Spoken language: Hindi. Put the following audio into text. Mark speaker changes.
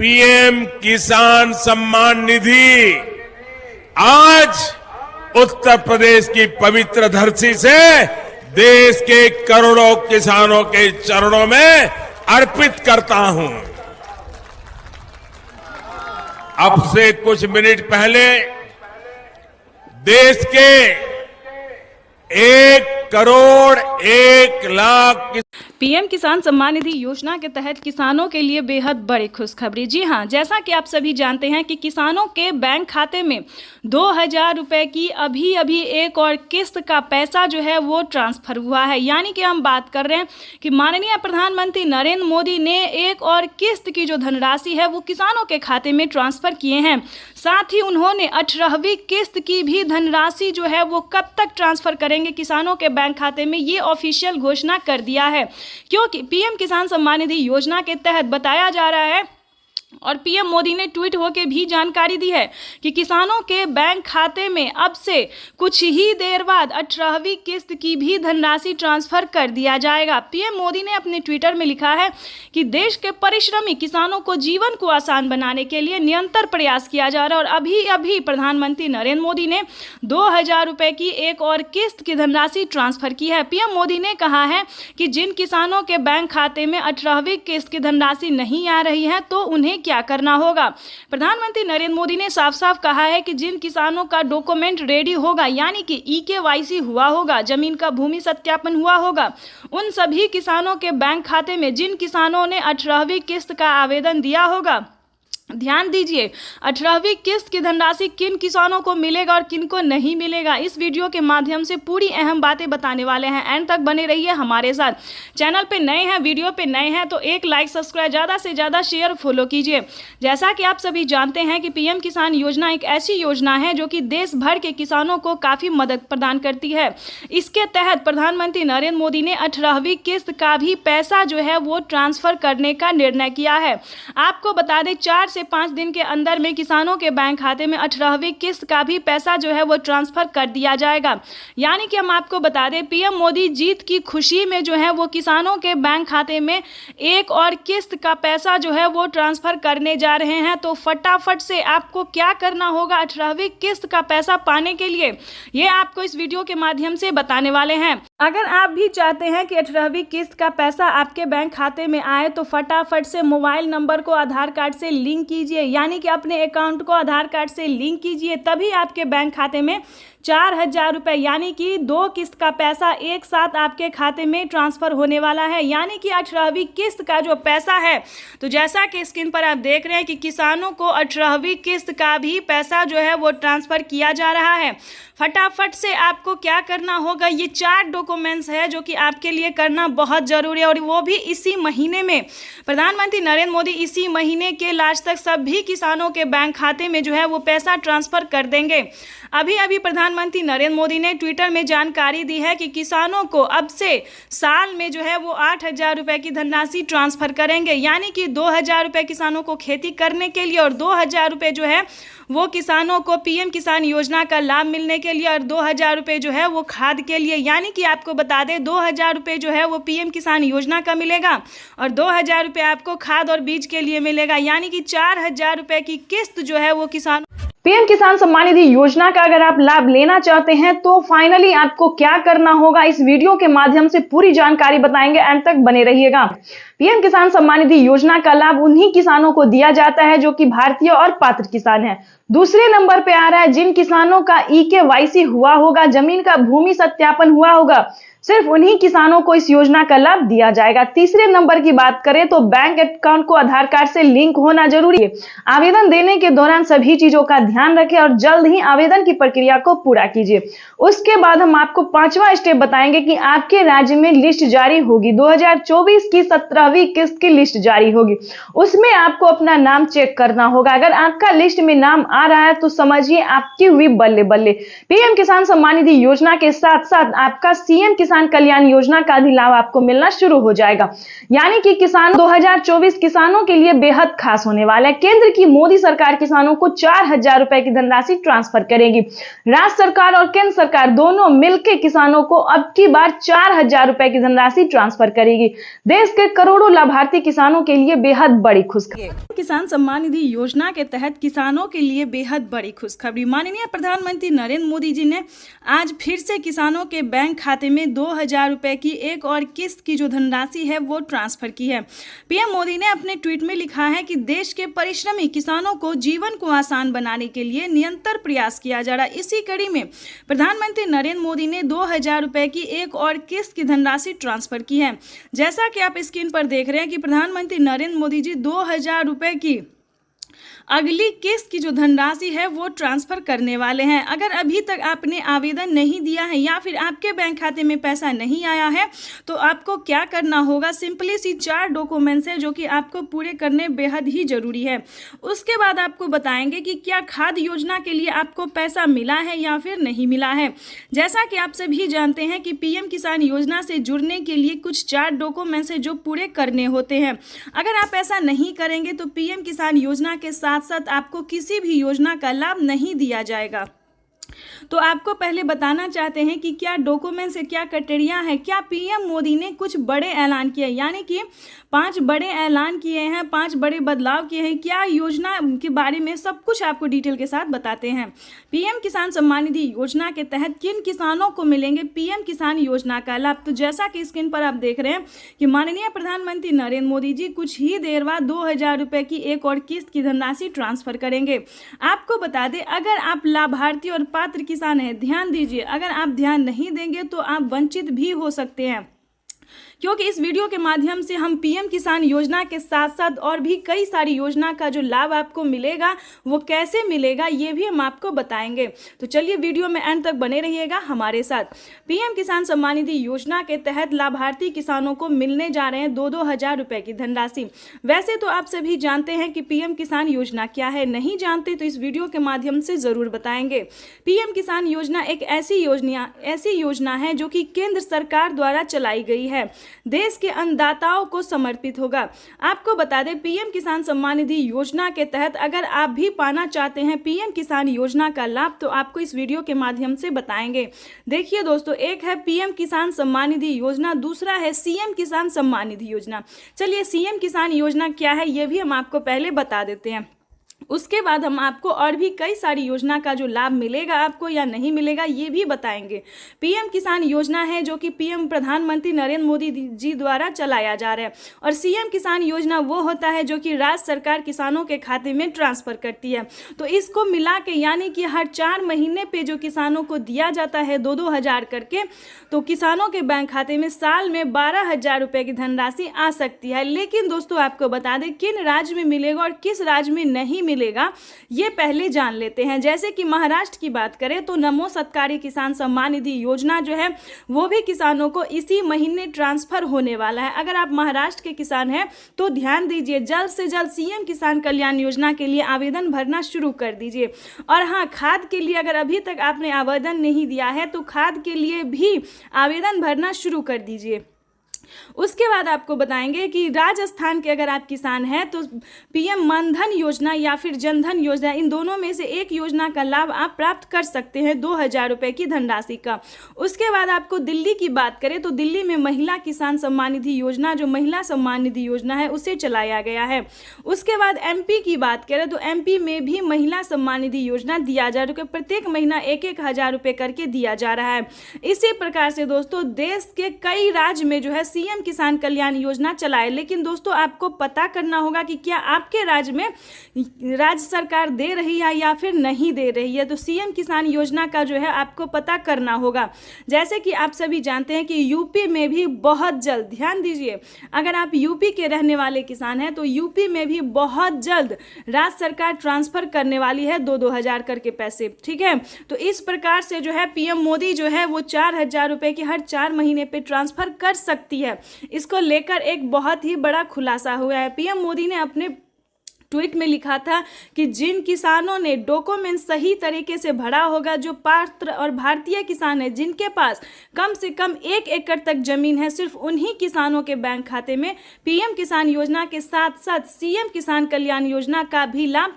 Speaker 1: पीएम किसान सम्मान निधि आज उत्तर प्रदेश की पवित्र धरती से देश के करोड़ों किसानों के चरणों में अर्पित करता हूं। अब से कुछ मिनट पहले देश के 1,01,00,000
Speaker 2: पीएम किसान सम्मान निधि योजना के तहत किसानों के लिए बेहद बड़ी खुशखबरी। जी हां, जैसा कि आप सभी जानते हैं कि किसानों के बैंक खाते में 2,000 रुपए की अभी एक और किस्त का पैसा जो है वो ट्रांसफर हुआ है। यानी कि हम बात कर रहे हैं कि माननीय प्रधानमंत्री नरेंद्र मोदी ने एक और किस्त की जो धनराशि है वो किसानों के खाते में ट्रांसफर किए हैं। साथ ही उन्होंने 18वीं किस्त की भी धनराशि जो है वो कब तक ट्रांसफर करेंगे किसानों के बैंक खाते में, ये ऑफिशियल घोषणा कर दिया है। क्योंकि पीएम किसान सम्मान निधि योजना के तहत बताया जा रहा है और पीएम मोदी ने ट्वीट होकर भी जानकारी दी है कि किसानों के बैंक खाते में अब से कुछ ही देर बाद 18वीं किस्त की भी धनराशि ट्रांसफर कर दिया जाएगा। पीएम मोदी ने अपने ट्विटर में लिखा है कि देश के परिश्रमी किसानों को जीवन को आसान बनाने के लिए निरंतर प्रयास किया जा रहा है और अभी प्रधानमंत्री नरेंद्र मोदी ने 2,000 रुपए की एक और किस्त की धनराशि ट्रांसफर की है। पीएम मोदी ने कहा है कि जिन किसानों के बैंक खाते में 18वीं किस्त की धनराशि नहीं आ रही है तो उन्हें क्या करना होगा। प्रधानमंत्री नरेंद्र मोदी ने साफ साफ कहा है कि जिन किसानों का डॉक्यूमेंट रेडी होगा, यानी कि EKYC हुआ होगा, जमीन का भूमि सत्यापन हुआ होगा, उन सभी किसानों के बैंक खाते में जिन किसानों ने 18वीं किस्त का आवेदन दिया होगा, ध्यान दीजिए 18वीं किस्त की धनराशि किन किसानों को मिलेगा और किन को नहीं मिलेगा, इस वीडियो के माध्यम से पूरी अहम बातें बताने वाले हैं। एंड तक बने रहिए हमारे साथ। चैनल पे नए हैं, वीडियो पे नए हैं तो एक लाइक, सब्सक्राइब, ज़्यादा से ज़्यादा शेयर, फॉलो कीजिए। जैसा कि आप सभी जानते हैं कि पीएम किसान योजना एक ऐसी योजना है जो कि देश भर के किसानों को काफ़ी मदद प्रदान करती है। इसके तहत प्रधानमंत्री नरेंद्र मोदी ने 18वीं किस्त का भी पैसा जो है वो ट्रांसफर करने का निर्णय किया है। आपको बता दें 4 से 5 दिन के अंदर में किसानों के बैंक खाते में 18वीं किस्त का भी पैसा जो है वो ट्रांसफर कर दिया जाएगा। यानी कि हम आपको बता दें पीएम मोदी जीत की खुशी में जो है वो किसानों के बैंक खाते में एक और किस्त का पैसा जो है वो ट्रांसफर करने जा रहे हैं। तो फटाफट से आपको क्या करना होगा 18वीं किस्त का पैसा पाने के लिए, ये आपको इस वीडियो के माध्यम से बताने वाले हैं। अगर आप भी चाहते हैं कि 18वीं किस्त का पैसा आपके बैंक खाते में आए तो फटाफट से मोबाइल नंबर को आधार कार्ड से लिंक कीजिए, यानी कि अपने अकाउंट को आधार कार्ड से लिंक कीजिए, तभी आपके बैंक खाते में 4,000 रुपये यानी कि 2 किस्त का पैसा एक साथ आपके खाते में ट्रांसफर होने वाला है। यानी कि 18वीं किस्त का जो पैसा है, तो जैसा कि स्क्रीन पर आप देख रहे हैं कि किसानों को 18वीं किस्त का भी पैसा जो है वो ट्रांसफर किया जा रहा है। फटाफट से आपको क्या करना होगा, ये 4 डॉक्यूमेंट्स है जो कि आपके लिए करना बहुत ज़रूरी है और वो भी इसी महीने में। प्रधानमंत्री नरेंद्र मोदी इसी महीने के लास्ट तक सभी किसानों के बैंक खाते में जो है वो पैसा ट्रांसफर कर देंगे। अभी प्रधानमंत्री नरेंद्र मोदी ने ट्विटर में जानकारी दी है कि किसानों को अब से साल में जो है वो 8,000 रुपये की धनराशि ट्रांसफर करेंगे। यानी कि 2,000 रुपये किसानों को खेती करने के लिए और 2,000 रुपये जो है वो किसानों को पीएम किसान योजना का लाभ मिलने के लिए और 2,000 रुपये जो है वो खाद के लिए। यानी कि आपको बता दें 2,000 रुपये जो है वो पीएम किसान योजना का मिलेगा और 2,000 रुपये आपको खाद और बीज के लिए मिलेगा। यानी कि 4,000 रुपये की किस्त जो है वो किसान
Speaker 3: पीएम किसान सम्मान निधि योजना का अगर आप लाभ लेना चाहते हैं तो फाइनली आपको क्या करना होगा, इस वीडियो के माध्यम से पूरी जानकारी बताएंगे। एंड तक बने रहिएगा। पीएम किसान सम्मान निधि योजना का लाभ उन्हीं किसानों को दिया जाता है जो कि भारतीय और पात्र किसान हैं। दूसरे नंबर पे आ रहा है जिन किसानों का EKYC हुआ होगा, जमीन का भूमि सत्यापन हुआ होगा, सिर्फ उन्हीं किसानों को इस योजना का लाभ दिया जाएगा। तीसरे नंबर की बात करें तो बैंक अकाउंट को आधार कार्ड से लिंक होना जरूरी है। आवेदन देने के दौरान सभी चीजों का ध्यान रखें और जल्द ही आवेदन की प्रक्रिया को पूरा कीजिए। उसके बाद हम आपको 5वां स्टेप बताएंगे कि आपके राज्य में लिस्ट जारी होगी। 2024 की 17वीं किस्त की लिस्ट जारी होगी, उसमें आपको अपना नाम चेक करना होगा। अगर आपका लिस्ट में नाम आ रहा है तो समझिए आपकी हुई बल्ले बल्ले। पीएम किसान सम्मान निधि योजना के साथ साथ आपका CM किसान किसान कल्याण योजना का भी लाभ आपको मिलना शुरू हो जाएगा। यानी कि किसान 2024 किसानों के लिए बेहद खास होने वाला है। केंद्र की मोदी सरकार किसानों को 4,000 रुपए की धनराशि ट्रांसफर करेगी। राज्य सरकार और केंद्र सरकार दोनों मिलकर किसानों को अब की बार 4,000 रुपए की धनराशि ट्रांसफर करेगी। देश के करोड़ों लाभार्थी किसानों के लिए बेहद बड़ी खुशखबरी।
Speaker 2: किसान सम्मान निधि योजना के तहत किसानों के लिए बेहद बड़ी खुशखबरी। माननीय प्रधानमंत्री नरेंद्र मोदी जी ने आज फिर से किसानों के बैंक खाते में 2,000 रुपए की एक और किस्त की जो धनराशि है वो ट्रांसफर की है। पीएम मोदी ने अपने ट्वीट में लिखा है कि देश के परिश्रमी किसानों को जीवन को आसान बनाने के लिए निरंतर प्रयास किया जा रहा है। इसी कड़ी में प्रधानमंत्री नरेंद्र मोदी ने 2,000 रुपए की एक और किस्त की धनराशि ट्रांसफर की है। जैसा कि आप स्क्रीन पर देख रहे हैं कि प्रधानमंत्री नरेंद्र मोदी जी 2,000 रुपए की अगली किस्त की जो धनराशि है वो ट्रांसफर करने वाले हैं। अगर अभी तक आपने आवेदन नहीं दिया है या फिर आपके बैंक खाते में पैसा नहीं आया है तो आपको क्या करना होगा, सिंपली सी 4 डॉक्यूमेंट्स है जो कि आपको पूरे करने बेहद ही जरूरी है। उसके बाद आपको बताएंगे कि क्या खाद योजना के लिए आपको पैसा मिला है या फिर नहीं मिला है। जैसा कि आप सभी जानते हैं कि पीएम किसान योजना से जुड़ने के लिए कुछ 4 डॉक्यूमेंट्स है जो पूरे करने होते हैं। अगर आप ऐसा नहीं करेंगे तो पीएम किसान योजना के साथ साथ आपको किसी भी योजना का लाभ नहीं दिया जाएगा। तो आपको पहले बताना चाहते हैं कि क्या डॉक्यूमेंट्स है, क्या क्राइटेरिया है। क्या पीएम मोदी ने कुछ बड़े ऐलान किए, यानी कि 5 बड़े ऐलान किए हैं, 5 बड़े बदलाव किए हैं। क्या योजना के बारे में सब कुछ आपको डिटेल के साथ बताते हैं। पीएम किसान सम्मान निधि योजना के तहत किन किसानों को मिलेंगे पीएम किसान योजना का लाभ। तो जैसा कि स्क्रीन पर आप देख रहे हैं कि माननीय प्रधानमंत्री नरेंद्र मोदी जी कुछ ही देर बाद 2,000 रुपए की एक और किस्त की धनराशि ट्रांसफर करेंगे। आपको बता दें, अगर आप लाभार्थी और पात्र किसान है, ध्यान दीजिए, अगर आप ध्यान नहीं देंगे तो आप वंचित भी हो सकते हैं, क्योंकि इस वीडियो के माध्यम से हम पीएम किसान योजना के साथ साथ और भी कई सारी योजना का जो लाभ आपको मिलेगा वो कैसे मिलेगा ये भी हम आपको बताएंगे। तो चलिए वीडियो में एंड तक बने रहिएगा हमारे साथ। पीएम किसान सम्मान निधि योजना के तहत लाभार्थी किसानों को मिलने जा रहे हैं 2-2 हज़ार रुपए की धनराशि। वैसे तो आप सभी जानते हैं कि पीएम किसान योजना क्या है, नहीं जानते तो इस वीडियो के माध्यम से जरूर बताएंगे। पीएम किसान योजना एक ऐसी योजना है जो कि केंद्र सरकार द्वारा चलाई गई है, देश के अन्नदाताओं को समर्पित होगा। आपको बता दें, पीएम किसान सम्मान निधि योजना के तहत अगर आप भी पाना चाहते हैं पीएम किसान योजना का लाभ तो आपको इस वीडियो के माध्यम से बताएंगे। देखिए दोस्तों, एक है पीएम किसान सम्मान निधि योजना, दूसरा है सीएम किसान सम्मान निधि योजना। चलिए सीएम किसान योजना क्या है ये भी हम आपको पहले बता देते हैं, उसके बाद हम आपको और भी कई सारी योजना का जो लाभ मिलेगा आपको या नहीं मिलेगा ये भी बताएंगे। पीएम किसान योजना है जो कि पीएम प्रधानमंत्री नरेंद्र मोदी जी द्वारा चलाया जा रहा है, और सीएम किसान योजना वो होता है जो कि राज्य सरकार किसानों के खाते में ट्रांसफर करती है। तो इसको मिला के यानी कि हर 4 महीने पे जो किसानों को दिया जाता है 2-2 हज़ार करके, तो किसानों के बैंक खाते में साल में 12,000 रुपए की धनराशि आ सकती है। लेकिन दोस्तों आपको बता दें किन राज्य में मिलेगा और किस राज्य में नहीं मिलेगा ये पहले जान लेते हैं। जैसे कि महाराष्ट्र की बात करें तो नमो सत्कारी किसान सम्मान निधि योजना जो है वो भी किसानों को इसी महीने ट्रांसफर होने वाला है। अगर आप महाराष्ट्र के किसान हैं तो ध्यान दीजिए, जल्द से जल्द सीएम किसान कल्याण योजना के लिए आवेदन भरना शुरू कर दीजिए। और हाँ, खाद के लिए अगर अभी तक आपने आवेदन नहीं दिया है तो खाद के लिए भी आवेदन भरना शुरू कर दीजिए। उसके बाद आपको बताएंगे कि राजस्थान के अगर आप किसान हैं तो पीएम मनधन योजना या फिर जनधन योजना, इन दोनों में से एक योजना का लाभ आप प्राप्त कर सकते हैं 2,000 रुपए की धनराशि का। उसके बाद आपको दिल्ली की बात करें तो दिल्ली में महिला किसान सम्मान निधि योजना जो महिला सम्मान निधि योजना है उसे चलाया गया है। उसके बाद एमपी की बात करें तो एमपी में भी महिला सम्मान निधि योजना दिया जा रहा है, प्रत्येक महीना 1-1 हज़ार रुपए करके दिया जा रहा है। इसी प्रकार से दोस्तों देश के कई राज्य में जो है सीएम किसान कल्याण योजना चलाए। लेकिन दोस्तों आपको पता करना होगा कि क्या आपके राज्य में राज्य सरकार दे रही है या फिर नहीं दे रही है। तो सीएम किसान योजना का जो है आपको पता करना होगा। जैसे कि आप सभी जानते हैं कि यूपी में भी बहुत जल्द, ध्यान दीजिए, अगर आप यूपी के रहने वाले किसान हैं तो यूपी में भी बहुत जल्द राज्य सरकार ट्रांसफर करने वाली है 2-2 हज़ार करके पैसे, ठीक है। तो इस प्रकार से जो है पीएम मोदी जो है वो 4,000 रुपए की हर 4 महीने पे ट्रांसफर कर सकती है। इसको लेकर एक बहुत ही बड़ा खुलासा हुआ है। पीएम मोदी ने अपने ट्वीट में लिखा था कि जिन किसानों ने डॉक्यूमेंट सही तरीके से भरा होगा, जो पात्र और भारतीय किसान हैं, जिनके पास कम से कम 1 एकड़ तक जमीन है, सिर्फ उन्हीं किसानों के बैंक खाते में पीएम किसान योजना के साथ साथ सीएम किसान कल्याण योजना का भी लाभ